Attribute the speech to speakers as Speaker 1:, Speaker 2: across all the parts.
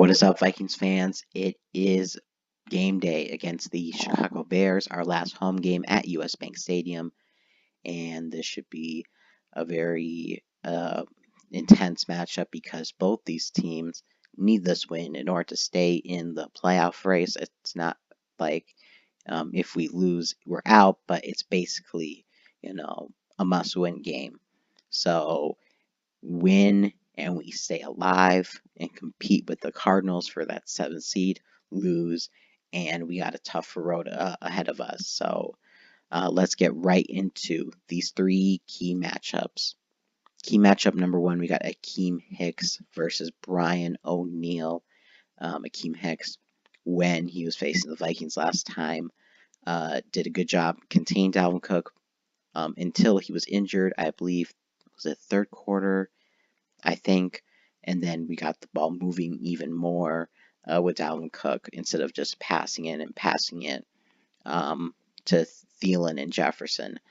Speaker 1: What is up, Vikings fans? It is game day against the Chicago Bears, our last home game at US Bank Stadium, and this should be a very intense matchup because both these teams need this win in order to stay in the playoff race. It's not like if we lose, we're out, but it's basically, a must-win game. So win and we stay alive and compete with the Cardinals for that 7th seed, lose, and we got a tough road ahead of us. So let's get right into these three key matchups. Key matchup number one, we got Akeem Hicks versus Brian O'Neill. Akeem Hicks, when he was facing the Vikings last time, did a good job, contained Dalvin Cook until he was injured. I believe it was the third quarter, I think, and then we got the ball moving even more with Dalvin Cook instead of just passing it to Thielen and Jefferson.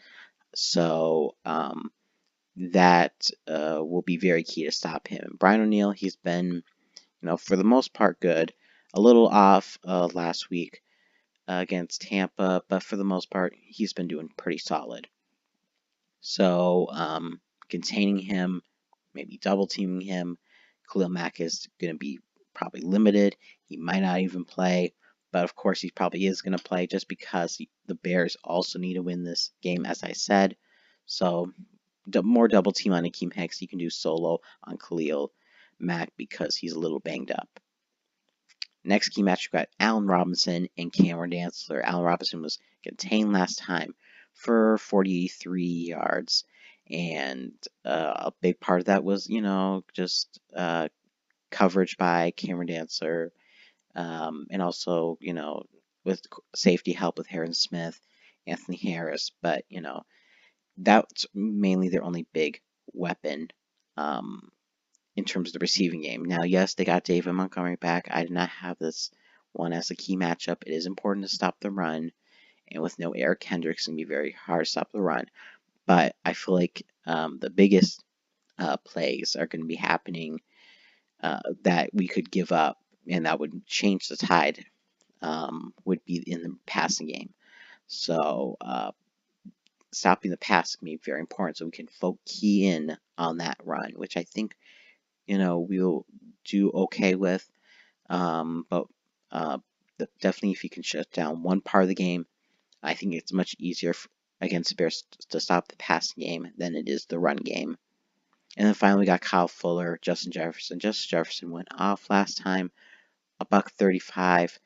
Speaker 1: So that will be very key to stop him. Brian O'Neill, he's been, for the most part good. A little off last week against Tampa, but for the most part, he's been doing pretty solid. So containing him, maybe double teaming him. Khalil Mack is going to be probably limited. He might not even play, but of course he probably is going to play just because the Bears also need to win this game, as I said. So more double team on Akeem Hicks. You can do solo on Khalil Mack because he's a little banged up. Next key match, we've got Allen Robinson and Cameron Dantzler. Allen Robinson was contained last time for 43 yards. And a big part of that was, just coverage by Cameron Dantzler, and also, with safety help with Harrison Smith, Anthony Harris. But, that's mainly their only big weapon in terms of the receiving game. Now, yes, they got David Montgomery back. I did not have this one as a key matchup. It is important to stop the run, and with no Eric Kendricks, it's going to be very hard to stop the run. But I feel like the biggest plays are going to be happening that we could give up, and that would change the tide, would be in the passing game. So stopping the pass can be very important, so we can key in on that run, which I think, we'll do okay with. But definitely if you can shut down one part of the game, I think it's much easier against the Bears to stop the passing game than it is the run game. And then finally we got Kyle Fuller, Justin Jefferson. Justin Jefferson went off last time, $135,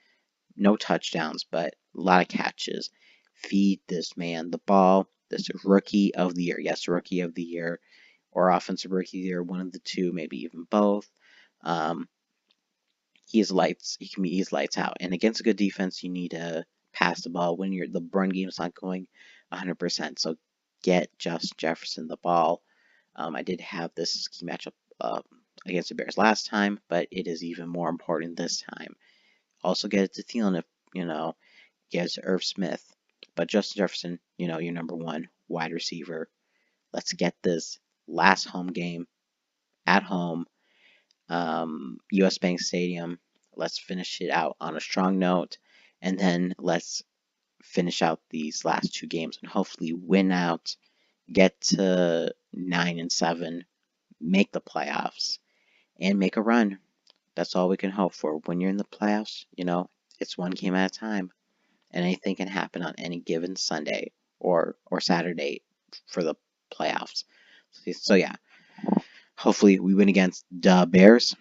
Speaker 1: no touchdowns, but a lot of catches. Feed this man the ball. This is Rookie of the Year. Yes, Rookie of the Year, or Offensive Rookie of the Year, one of the two, maybe even both. He's lights out. And against a good defense, you need to pass the ball when the run game is not going 100%. So get Justin Jefferson the ball. I did have this key matchup against the Bears last time, but it is even more important this time. Also get it to Thielen if, get it to Irv Smith. But Justin Jefferson, your number one wide receiver. Let's get this last home game at home, US Bank Stadium. Let's finish it out on a strong note, and then let's finish out these last two games and hopefully win out, get to 9-7, make the playoffs, and make a run. That's all we can hope for. When you're in the playoffs, it's one game at a time, and anything can happen on any given Sunday or Saturday for the playoffs. So yeah, hopefully we win against the Bears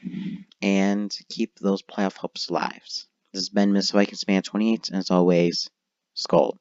Speaker 1: and keep those playoff hopes alive. This has been Miss Vikings Fan 28, and as always, Skol.